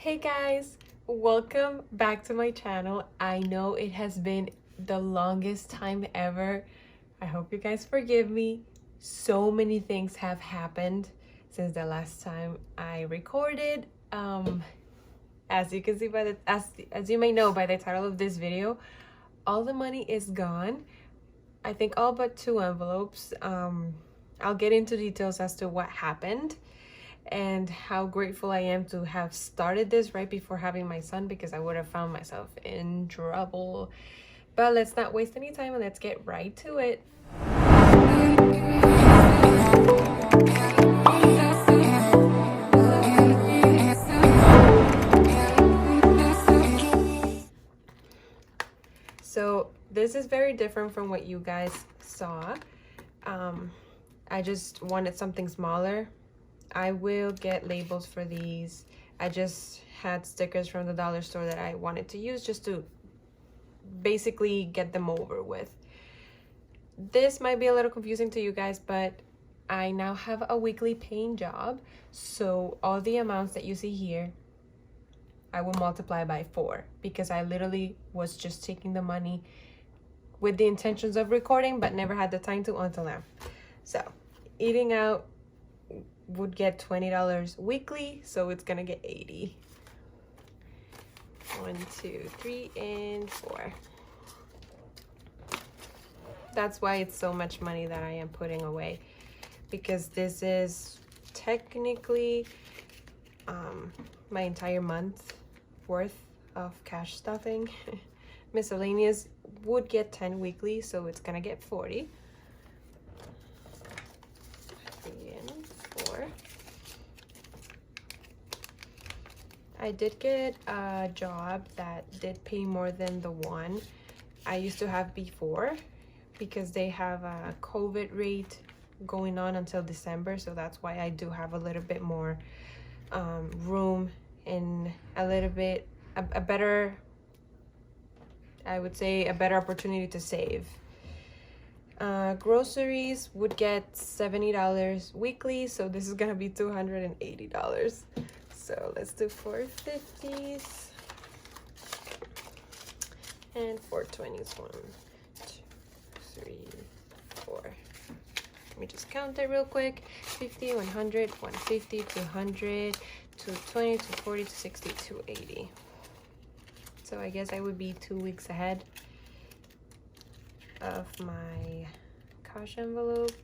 Hey guys, welcome back to my channel. I know it has been the longest time ever. I hope you guys forgive me. So many things have happened since the last time I recorded. As you can see by the as you may know by the title of this video, all the money is gone. I think all but 2 envelopes. I'll get into details as to what happened and how grateful I am to have started this right before having my son, because I would have found myself in trouble. But let's not waste any time and let's get right to it. So this is very different from what you guys saw. I just wanted something smaller. I will get labels for these. I just had stickers from the dollar store that I wanted to use just to basically get them over with. This might be a little confusing to you guys, but I now have a weekly paying job. So all the amounts that you see here, I will multiply by 4 because I literally was just taking the money with the intentions of recording, but never had the time to until now. So eating out would get $20 weekly, so it's gonna get 80. 1, 2, 3, and 4. That's why it's so much money that I am putting away, because this is technically my entire month worth of cash stuffing. Miscellaneous would get 10 weekly, so it's gonna get 40. 3 and 4. I did get a job that did pay more than the one I used to have before, because they have a COVID rate going on until December, so that's why I do have a little bit more room and a little bit a better, I would say, a better opportunity to save. Groceries would get $70 weekly, so this is gonna be $280. So let's do 450s and 420s. 1, 2, 3, 4. Let me just count it real quick. 50, 100, 150, 200, 220, 240, 260, 280. So I guess I would be 2 weeks ahead of my cash envelopes.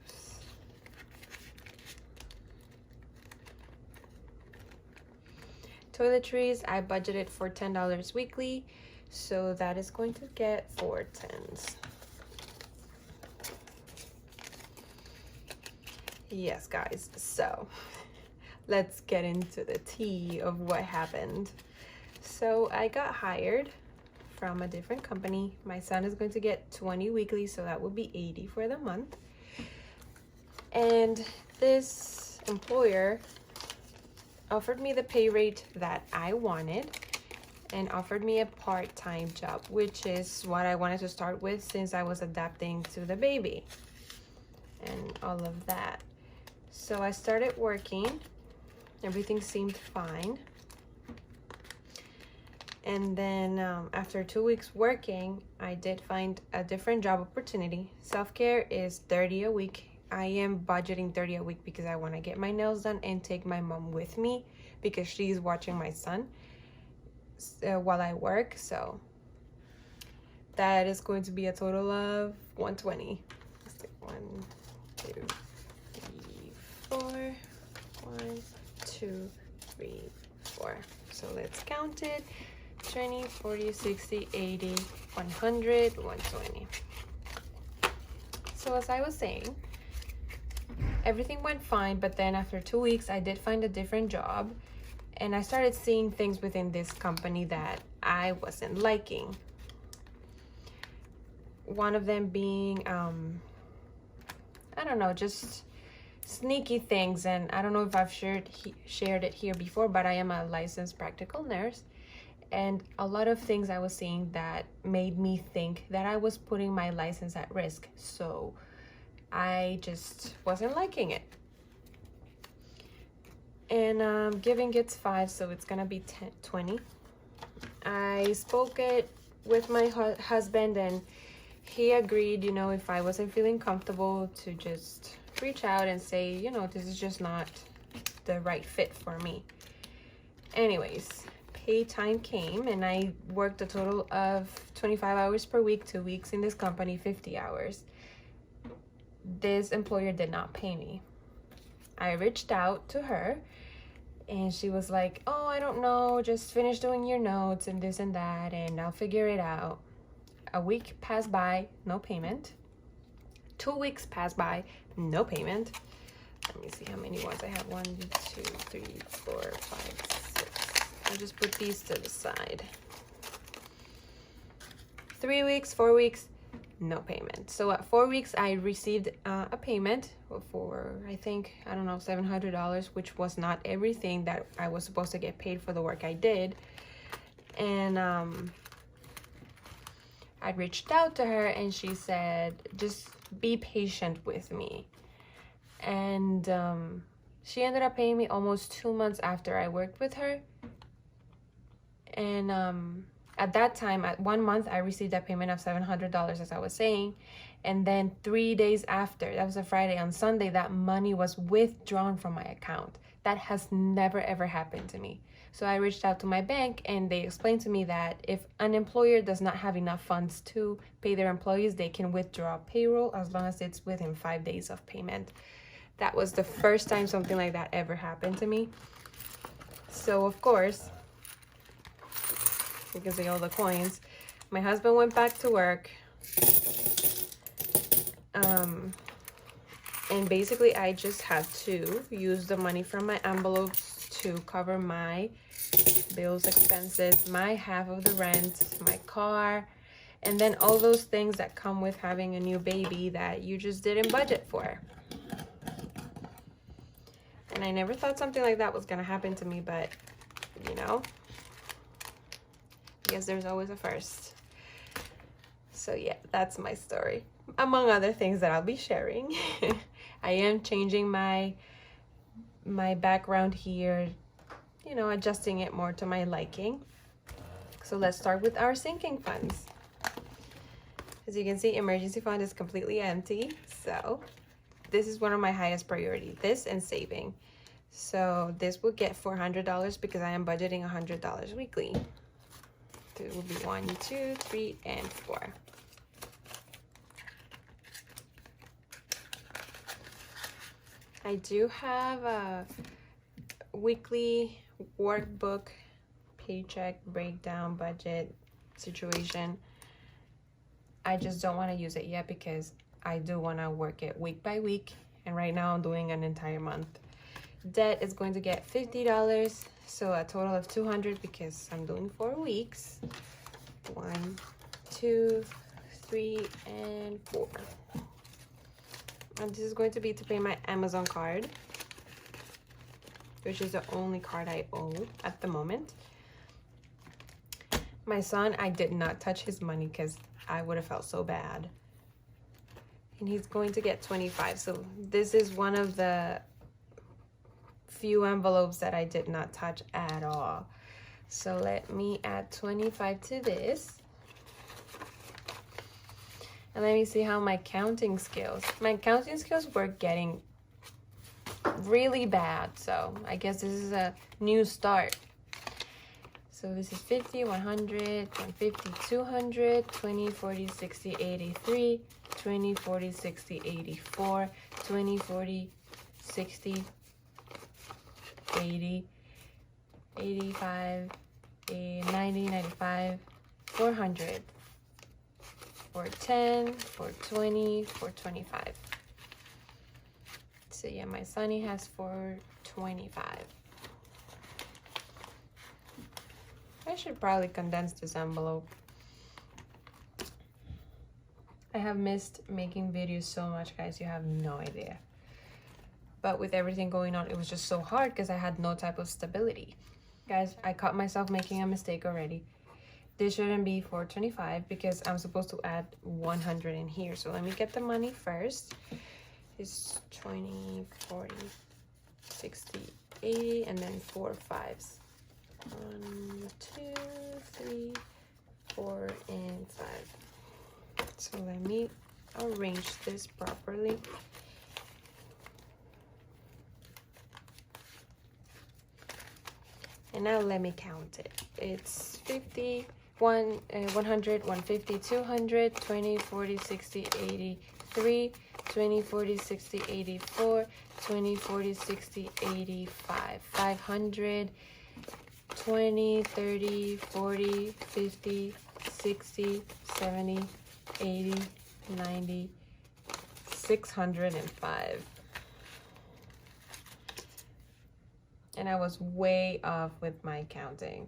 Toiletries, I budgeted for $10 weekly, so that is going to get 4 10s. Yes, guys, so let's get into the tea of what happened. So I got hired from a different company. My son is going to get 20 weekly, so that would be 80 for the month. And this employer offered me the pay rate that I wanted and offered me a part-time job, which is what I wanted to start with since I was adapting to the baby and all of that. So I started working. Everything seemed fine. And then after 2 weeks working, I did find a different job opportunity. Self-care is 30 a week. I am budgeting 30 a week because I want to get my nails done and take my mom with me because she's watching my son while I work. So that is going to be a total of 120. Let's see, 1, 2, 3, 4. 1, 2, 3, 4. So let's count it. 20, 40, 60, 80, 100, 120. So as I was saying, everything went fine, but then after 2 weeks, I did find a different job, and I started seeing things within this company that I wasn't liking. One of them being, I don't know, just sneaky things, and I don't know if I've shared it here before, but I am a licensed practical nurse, and a lot of things I was seeing that made me think that I was putting my license at risk. So I just wasn't liking it. And giving gets 5, so it's gonna be 20. I spoke it with my husband, and he agreed, you know, if I wasn't feeling comfortable, to just reach out and say, you know, this is just not the right fit for me. Anyways, pay time came, and I worked a total of 25 hours per week, 2 weeks in this company, 50 hours. This employer did not pay me. I reached out to her, and she was like, oh, I don't know, just finish doing your notes and this and that, and I'll figure it out. A week passed by, no payment. 2 weeks passed by, no payment. Let me see how many ones I have. 1, 2, 3, 4, 5, 6. I'll just put these to the side. 3 weeks, 4 weeks, no payment. So at 4 weeks, I received a payment for, I think, I don't know, $700, which was not everything that I was supposed to get paid for the work I did. And I reached out to her, and she said, just be patient with me. And she ended up paying me almost 2 months after I worked with her. And at that time, at 1 month, I received a payment of $700, as I was saying. And then 3 days after, that was a Friday, on Sunday, that money was withdrawn from my account. That has never, ever happened to me. So I reached out to my bank, and they explained to me that if an employer does not have enough funds to pay their employees, they can withdraw payroll as long as it's within 5 days of payment. That was the first time something like that ever happened to me. So of course, you can see all the coins. My husband went back to work. And basically I just had to use the money from my envelopes to cover my bills, expenses, my half of the rent, my car, and then all those things that come with having a new baby that you just didn't budget for. And I never thought something like that was gonna happen to me, but you know, I guess there's always a first. So yeah, that's my story, among other things that I'll be sharing. I am changing my background here, you know, adjusting it more to my liking. So let's start with our sinking funds. As you can see, emergency fund is completely empty. So this is one of my highest priority, this and saving. So this will get $400 because I am budgeting $100 weekly. So it will be 1, 2, 3, and 4. I do have a weekly workbook, paycheck breakdown, budget situation. I just don't want to use it yet because I do want to work it week by week, and right now I'm doing an entire month. Debt is going to get $50, so a total of $200 because I'm doing 4 weeks. 1, 2, 3, and 4. And this is going to be to pay my Amazon card, which is the only card I owe at the moment. My son, I did not touch his money because I would have felt so bad. And he's going to get 25. So this is one of the few envelopes that I did not touch at all. So let me add 25 to this. And let me see how my counting skills were getting really bad. So I guess this is a new start. So this is 50, 100, 150, 200, 20, 40, 60, 83, 20, 40, 60, 84, 20, 40, 60, 80, 85, 90, 95, 400, 410, 420, 425. So yeah, my Sonny has 425. I should probably condense this envelope. I have missed making videos so much, guys, you have no idea. But with everything going on, it was just so hard because I had no type of stability. Guys, I caught myself making a mistake already. This shouldn't be 425 because I'm supposed to add 100 in here. So let me get the money first. It's 20, 40, 60, 80, and then 4 5s. 1, 2, 3, 4, and 5. So let me arrange this properly. And now let me count it. It's 50, 100, 150, 200, 20, 40, 60, 80, 3, 20, 40, 60, 84, 20, 40, 60, 85, 500, 20, 30, 40, 50, 60, 70, 80, 90, 605. And I was way off with my counting.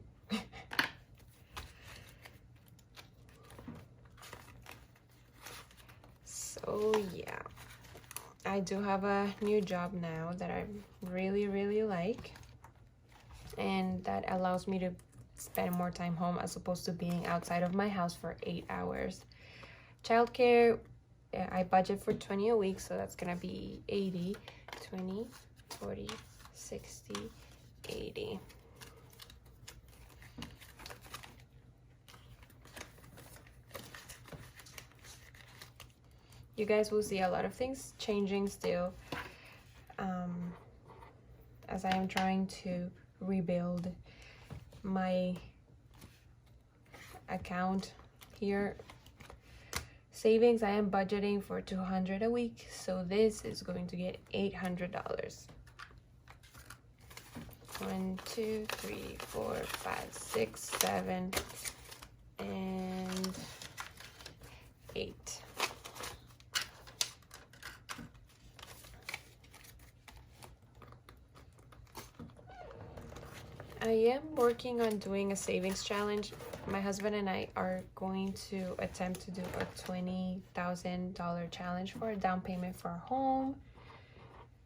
So yeah, I do have a new job now that I really like, and that allows me to spend more time home as opposed to being outside of my house for 8 hours. Childcare, I budget for 20 a week, so that's gonna be 80, 20, 40, 60, 80. You guys will see a lot of things changing still, as I am trying to rebuild my account here. Savings, I am budgeting for 200 a week, so this is going to get $800. 1, 2, 3, 4, 5, 6, 7, and 8. I am working on doing a savings challenge. My husband and I are going to attempt to do a $20,000 challenge for a down payment for our home.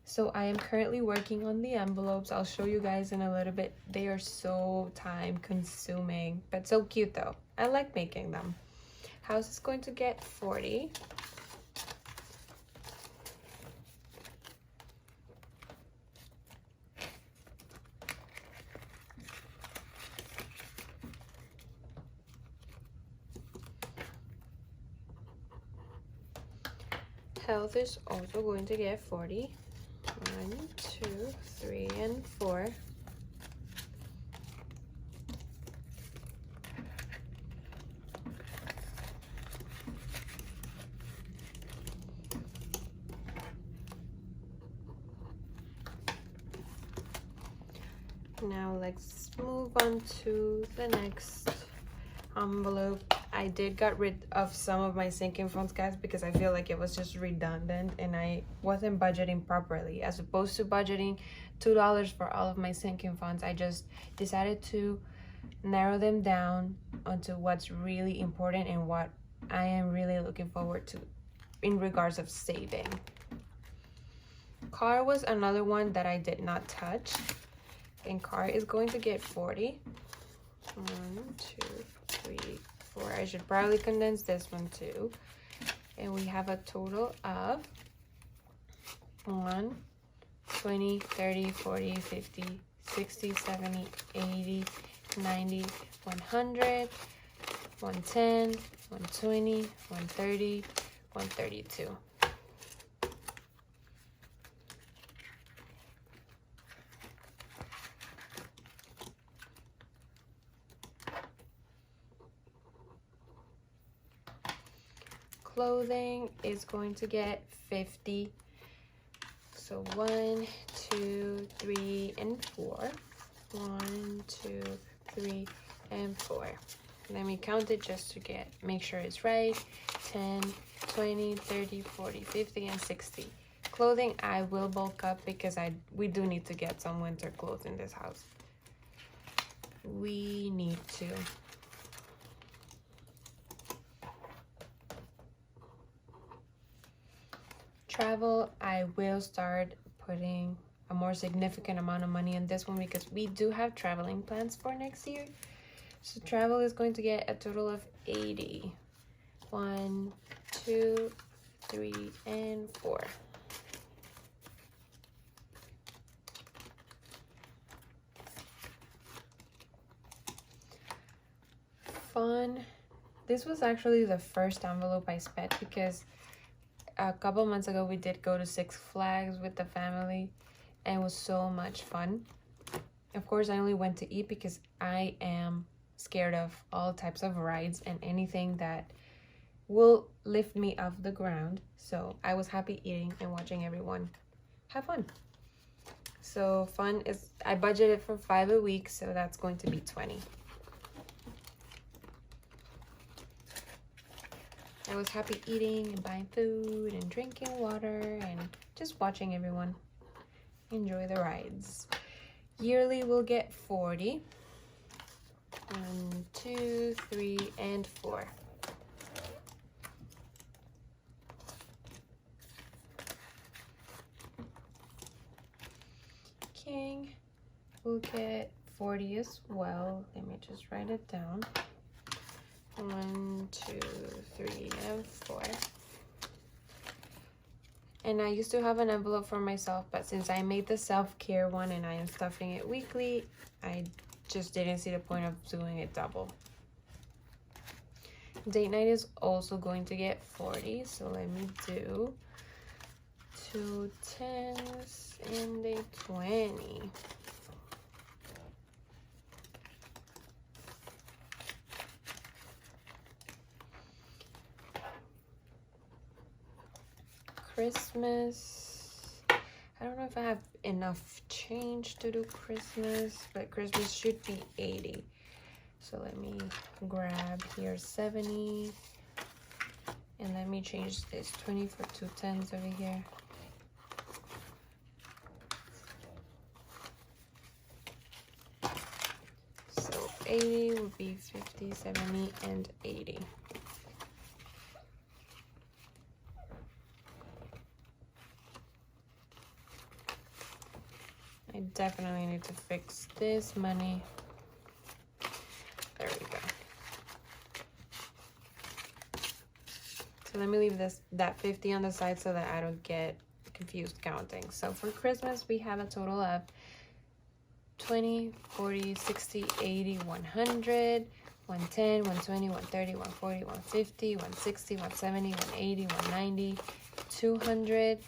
So I am currently working on the envelopes. I'll show you guys in a little bit. They are so time consuming, but so cute though. I like making them. House is going to get 40. Health is also going to get 40. 1, 2, 3, and 4. Now let's move on to the next envelope. I did get rid of some of my sinking funds, guys, because I feel like it was just redundant and I wasn't budgeting properly. As opposed to budgeting $2 for all of my sinking funds, I just decided to narrow them down onto what's really important and what I am really looking forward to in regards of saving. Car was another one that I did not touch, and car is going to get 40. 1, 2, 3, 4. I should probably condense this one too. And we have a total of 1, 20, 30, 40, 50, 60, 70, 80, 90, 100, 110, 120, 130, 132. Clothing is going to get 50. So 1, 2, 3, and 4. 1, 2, 3, and 4. Let me count it just to make sure it's right. 10, 20, 30, 40, 50, and 60. Clothing, I will bulk up because we do need to get some winter clothes in this house. We need to. Travel, I will start putting a more significant amount of money in this one because we do have traveling plans for next year. So travel is going to get a total of 80. 1, 2, 3, and 4. fun, this was actually the first envelope I spent because a couple months ago we did go to Six Flags with the family and it was so much fun. Of course, I only went to eat because I am scared of all types of rides and anything that will lift me off the ground. So I was happy eating and watching everyone have fun. So fun is, I budgeted for 5 a week, so that's going to be 20. I was happy eating and buying food and drinking water and just watching everyone enjoy the rides. Yearly we'll get 40. 1, 2, 3, and 4. King will get 40 as well. Let me just write it down. 1, 2, 3, and 4. And I used to have an envelope for myself, but since I made the self-care one and I am stuffing it weekly, I just didn't see the point of doing it double. Date night is also going to get 40, so let me do 2 10s and a 20. Christmas, I don't know if I have enough change to do Christmas, but Christmas should be 80. So let me grab here 70, and let me change this 20 for 2 10s over here. So 80 would be 50, 70, and 80. I definitely need to fix this money. There we go. So let me leave that 50 on the side so that I don't get confused counting. So for Christmas, we have a total of 20, 40, 60, 80, 100, 110, 120, 130, 140, 150, 160, 170, 180, 190, 200,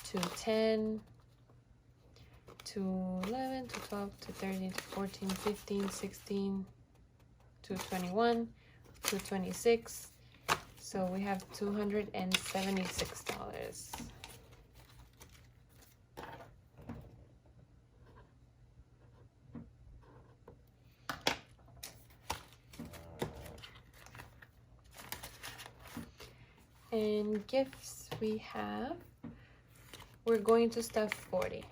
210, 211, 212, 213, 214, 15, 16, 221, 226. So we have $276. And gifts we're going to stuff 40.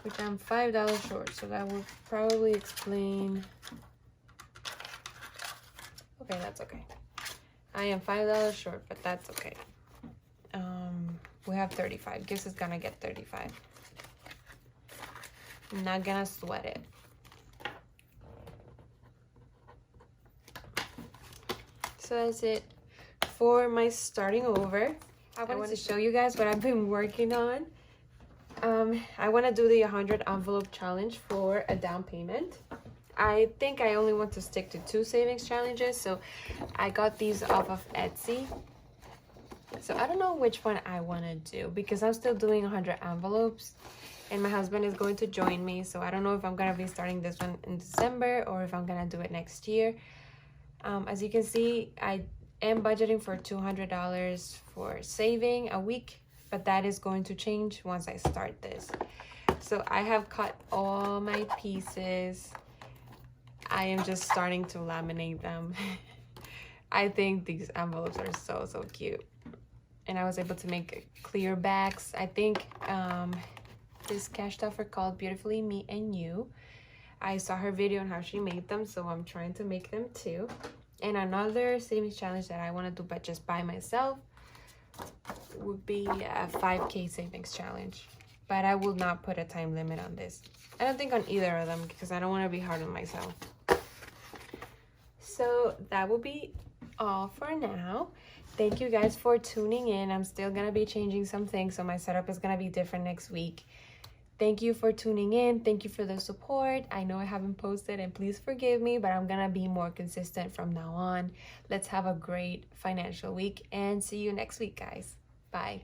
Which I'm $5 short, so that will probably explain. Okay, that's okay. I am $5 short, but that's okay. We have 35. Gifts is gonna get 35. I'm not gonna sweat it. So that's it for my starting over. I wanted to show you guys what I've been working on. I want to do the 100 envelope challenge for a down payment. I think I only want to stick to 2 savings challenges, so I got these off of Etsy. So I don't know which one I want to do because I'm still doing 100 envelopes and my husband is going to join me, so I don't know if I'm going to be starting this one in December or if I'm going to do it next year. As you can see, I am budgeting for $200 for saving a week, but that is going to change once I start this. So I have cut all my pieces. I am just starting to laminate them. I think these envelopes are so cute. And I was able to make clear backs. I think this cash stuffer called Beautifully Me and You. I saw her video on how she made them, so I'm trying to make them too. And another savings challenge that I want to do but just by myself would be a 5K savings challenge. But I will not put a time limit on this. I don't think on either of them because I don't want to be hard on myself. So that will be all for now. Thank you guys for tuning in. I'm still going to be changing some things, so my setup is going to be different next week. Thank you for tuning in. Thank you for the support. I know I haven't posted, and please forgive me, but I'm gonna be more consistent from now on. Let's have a great financial week and see you next week, guys. Bye.